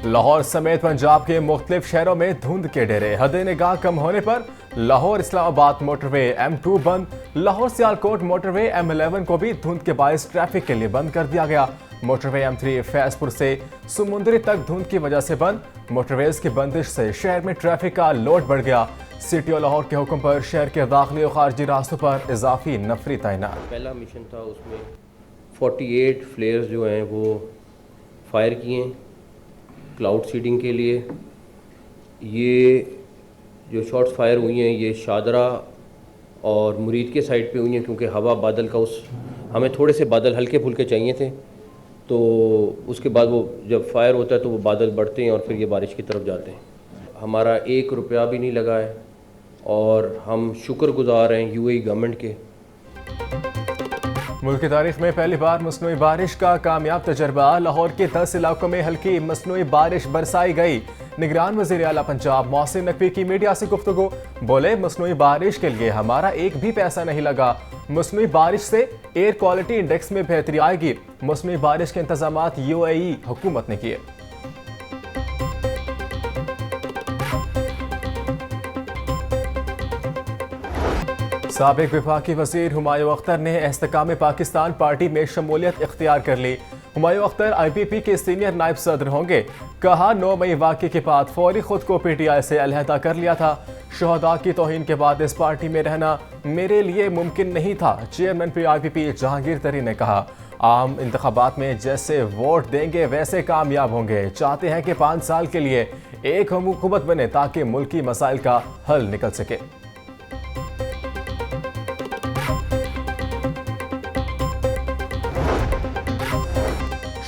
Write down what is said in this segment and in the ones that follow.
लाहौर समेत पंजाब के मुख्तलिफ शहरों में धुंध के डेरे। हद निगाह कम होने पर लाहौर इस्लामाबाद मोटरवे M2 बंद। लाहौर सियालकोट मोटरवे M11 को भी धुंध के बायस ट्रैफिक के लिए बंद कर दिया गया। मोटरवे M3 फैजपुर से समुंदरी तक धुंध की वजह से बंद। मोटरवेज की बंदिश से शहर में ट्रैफिक का लोड बढ़ गया। सिटी और लाहौर के हुक्म पर शहर के दाखिली और खारजी रास्तों पर इजाफी नफरी तैनात। पहला मिशन था, उसमें 48 फ्लेयर्स जो हैं वो फायर किए क्लाउड सीडिंग के लिए। ये जो शॉट्स फायर हुई हैं ये शादरा और मुरीद के साइड पे हुई हैं, क्योंकि हवा बादल का हमें थोड़े से बादल हल्के फुल्के चाहिए थे, तो उसके बाद वो जब फायर होता है तो वो बादल बढ़ते हैं और फिर ये बारिश की तरफ जाते हैं। हमारा 1 रुपया भी नहीं लगा है और हम शुक्रगुजार हैं UAE गवर्नमेंट के। मुल्क की तारीख में पहली बार मसनूई बारिश का कामयाब तजर्बा। लाहौर के 10 इलाकों में हल्की मसनूई बारिश बरसाई गई। निगरान वज़ीर आला पंजाब मोहसिन नकवी की मीडिया से गुफ्तगू। बोले, मसनूई बारिश के लिए हमारा एक भी पैसा नहीं लगा। मसनूई बारिश से एयर क्वालिटी इंडेक्स में बेहतरी आएगी। मसनूई बारिश के इंतजामात UAE हुकूमत ने किए। साबिक विफाकी वजीर हुमायूं अख्तर ने इस्तेकाम पाकिस्तान पार्टी में शमूलियत इख्तियार कर ली। हुमायूं अख्तर IPP के सीनियर नायब सदर होंगे। कहा, 9 मई वाक़े के बाद फौरी खुद को PTI से अलहदा कर लिया था। शहदा की तौहीन के बाद इस पार्टी में रहना मेरे लिए मुमकिन नहीं था। चेयरमैन IPP जहांगीर तरी ने कहा, आम इंतखाबात में जैसे वोट देंगे वैसे कामयाब होंगे। चाहते हैं कि 5 साल के लिए एक हुकूमत बने ताकि मुल्की मसाइल का हल निकल सके।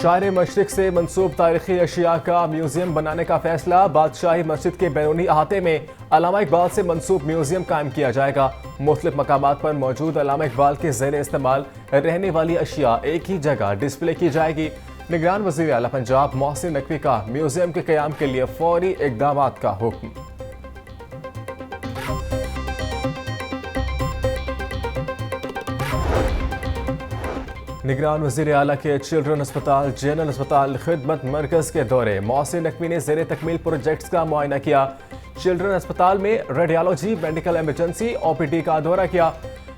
शायर मशरिक से मंसूब तारीखी अशिया का म्यूजियम बनाने का फैसला। बादशाही मस्जिद के बैरूनी अहाते में अल्लामा इकबाल से मंसूब म्यूजियम कायम किया जाएगा। मुख्तलिफ मकामात पर मौजूद अल्लामा इकबाल के ज़ेर इस्तेमाल रहने वाली अशिया एक ही जगह डिस्प्ले की जाएगी। निगरान वज़ीर आला पंजाब मोहसिन नकवी का म्यूजियम के क़याम के लिए फौरी इक़दामात का हुक्म। निगरान वज़ीर आला के चिल्ड्रन अस्पताल जनरल अस्पताल खिदमत मरकज़ के दौरे। मोहसिन नकवी ने ज़ेर तकमील प्रोजेक्ट्स का मुआयना किया। चिल्ड्रन अस्पताल में रेडियोलॉजी, मेडिकल एमरजेंसी, OPD का दौरा किया।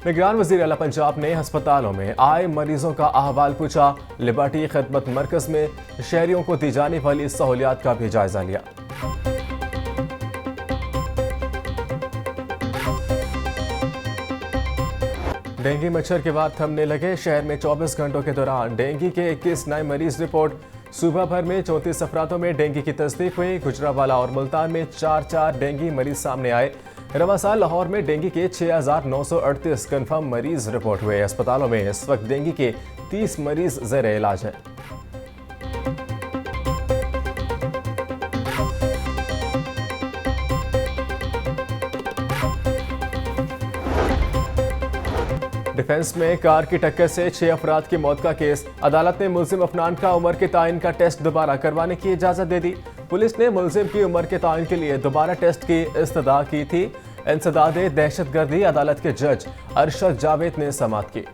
निगरान वज़ीर आला पंजाब ने अस्पतालों में आए मरीजों का अहवाल पूछा। लिबर्टी खिदमत मरकज़ में शहरियों को दी जाने वाली सहूलियात का भी जायजा लिया। डेंगू मच्छर के बाद थमने लगे। शहर में 24 घंटों के दौरान डेंगू के 21 नए मरीज रिपोर्ट। सूबा भर में 34 अफरादों में डेंगू की तस्दीक हुई। गुजरावाला और मुल्तान में 4 डेंगू मरीज सामने आए। रवा साल लाहौर में डेंगू के 6,938 कन्फर्म मरीज रिपोर्ट हुए। अस्पतालों में इस वक्त डेंगू के 30 मरीज ज़ेर इलाज हैं। डिफेंस में कार की टक्कर से 6 अफराद की मौत का केस। अदालत ने मुल्जिम अफनान का उम्र के तायन का टेस्ट दोबारा करवाने की इजाजत दे दी। पुलिस ने मुल्जिम की उम्र के तायन के लिए दोबारा टेस्ट की इस्तदा की थी। इंसदाद दहशतगर्दी अदालत के जज अरशद जावेद ने समाअत की।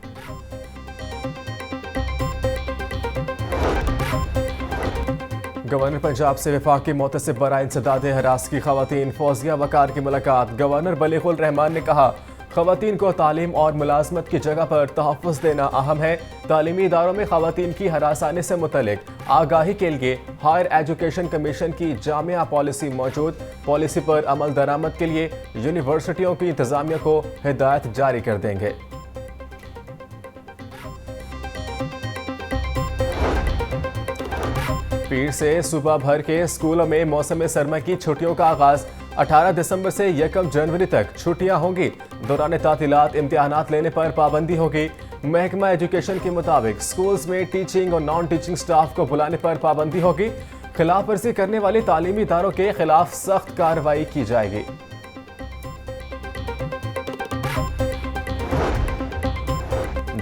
गवर्नर पंजाब से वफाकी मोतसिब बराए इंसदाद हरास की खवातीन फौजिया वकार की मुलाकात। गवर्नर बलीगुल रहमान ने कहा, खवातीन को तालीम और मुलाजमत की जगह पर तहफ़्फ़ुज़ देना अहम है। तालीमी इदारों में खवातीन की हरासानी से मुतल्लिक आगाही के लिए हायर एजुकेशन कमीशन की जामिया पॉलिसी मौजूद। पॉलिसी पर अमल दरामद के लिए यूनिवर्सिटियों की इंतज़ामिया को हिदायत जारी कर देंगे। पीर से सूबा भर के स्कूलों में मौसम सरमा की छुट्टियों का आगाज। 18 दिसंबर से 1 जनवरी तक छुट्टियां होंगी। दौरान तातीलात इम्तिहानात लेने पर पाबंदी होगी। महकमा एजुकेशन के मुताबिक स्कूल्स में टीचिंग और नॉन टीचिंग स्टाफ को बुलाने पर पाबंदी होगी। खिलाफ वर्जी करने वाले तालीमी इदारों के खिलाफ सख्त कार्रवाई की जाएगी।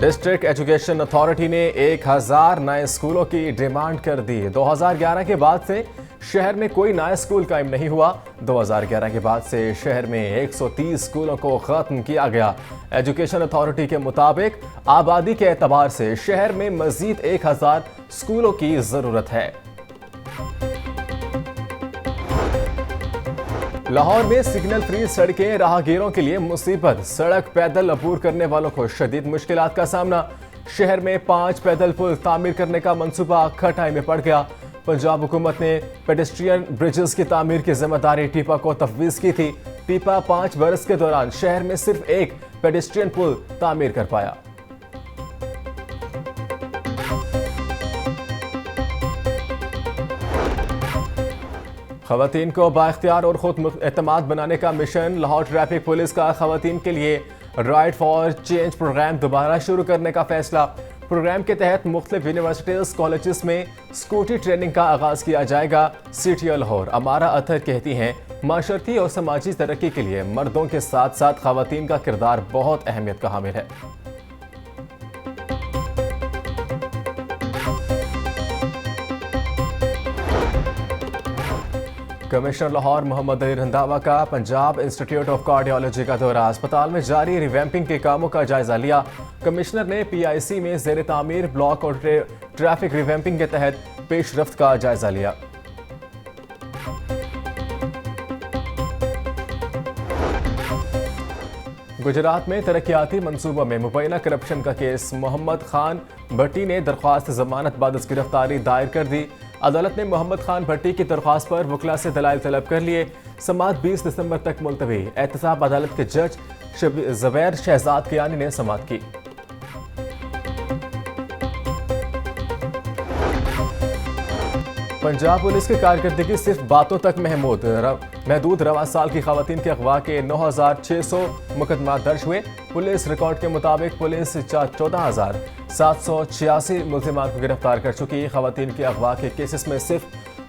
डिस्ट्रिक्ट एजुकेशन अथॉरिटी ने 1000 नए स्कूलों की डिमांड कर दी। 2011 के बाद से शहर में कोई नया स्कूल कायम नहीं हुआ। 2011 के बाद से शहर में 130 स्कूलों को खत्म किया गया। एजुकेशन अथॉरिटी के मुताबिक आबादी के एतबार से शहर में मजीद 1000 स्कूलों की जरूरत है। लाहौर में सिग्नल फ्री सड़कें राहगीरों के लिए मुसीबत। सड़क पैदल अबूर करने वालों को शदीद मुश्किलात का सामना। शहर में 5 पैदल पुल तामीर करने का मंसूबा खटाई में पड़ गया। पंजाब हुकूमत ने पेडेस्ट्रियन ब्रिजेस की तामीर की जिम्मेदारी टीपा को तफवीज की थी। टीपा 5 बरस के दौरान शहर में सिर्फ एक पेडेस्ट्रियन पुल तामीर कर पाया। खवातीन को बाइख्तियार और खुद एतमाद बनाने का मिशन। लाहौर ट्रैफिक पुलिस का खवातीन के लिए राइट फॉर चेंज प्रोग्राम दोबारा शुरू करने का फैसला। प्रोग्राम के तहत मुख्तलिफ यूनिवर्सिटीज कॉलेजेस में स्कूटी ट्रेनिंग का आगाज किया जाएगा। CTO लाहौर अमारा अतर कहती हैं, माशरती और समाजी तरक्की के लिए मर्दों के साथ साथ खवातीन का किरदार बहुत अहमियत का हामिल है। कमिश्नर लाहौर मोहम्मद अली रंधावा का पंजाब इंस्टीट्यूट ऑफ कार्डियोलॉजी का दौरा। अस्पताल में जारी रिवैम्पिंग के कामों का जायजा लिया। कमिश्नर ने PIC में ज़ेर तामीर ब्लॉक और ट्रैफिक रिवैम्पिंग के तहत पेशरफ्त का जायजा लिया। गुजरात में तरक्याती मंसूबों में मुबैना करप्शन का केस। मोहम्मद खान भट्टी ने दरख्वास्त जमानत बाद गिरफ्तारी दायर कर दी। अदालत ने मोहम्मद खान भट्टी की दरख्वास्त पर वकला से दलाइल तलब कर लिए। समाअत 20 दिसंबर तक मुलतवी। एहतसाब अदालत के जज ज़ुबैर शहजाद कियानी ने समाअत की। पंजाब पुलिस की कारकर्दगी सिर्फ बातों तक महदूद। रवां साल की खवातीन के अगवा के 9600 मुकदमा दर्ज हुए। पुलिस रिकॉर्ड के मुताबिक पुलिस 14,786 मुल्जिमान को गिरफ्तार कर चुकी। खवातीन के अगवा के केसेस में सिर्फ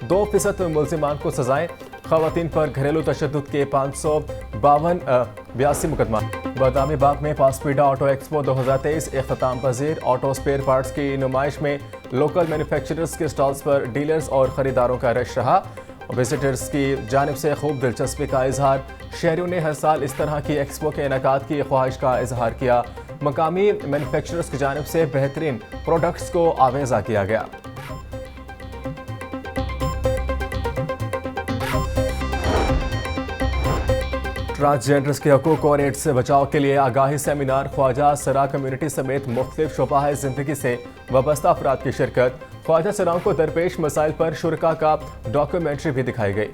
2% मुल्जिमान को सजाएं। खवातीन पर घरेलू तशद्दुद के 582 मुकदमा। बादामी बाग में पासपीडा ऑटो एक्सपो 2023 इख्तिताम पजीर। ऑटो स्पेयर पार्ट्स की नुमाइश में लोकल मैन्युफैक्चरर्स के स्टॉल्स पर डीलर्स और ख़रीदारों का रश रहा। विजिटर्स की जानिब से खूब दिलचस्पी का इजहार। शहरियों ने हर साल इस तरह की एक्सपो के इनेकाद की ख्वाहिश का इजहार किया। मकामी मैन्युफैक्चरर्स की जानिब से बेहतरीन प्रोडक्ट्स को आवेज़ा किया गया। ट्रांसजेंडर्स के हकूक और एड्स से बचाव के लिए आगाही सेमिनार। ख्वाजा सरा कम्युनिटी समेत मुख्तलिफ शोबाह जिंदगी से वाबस्ता अफराद की शिरकत। ख्वाजा सराओं को दरपेश मसाइल पर शुरका का डॉक्यूमेंट्री भी दिखाई गई।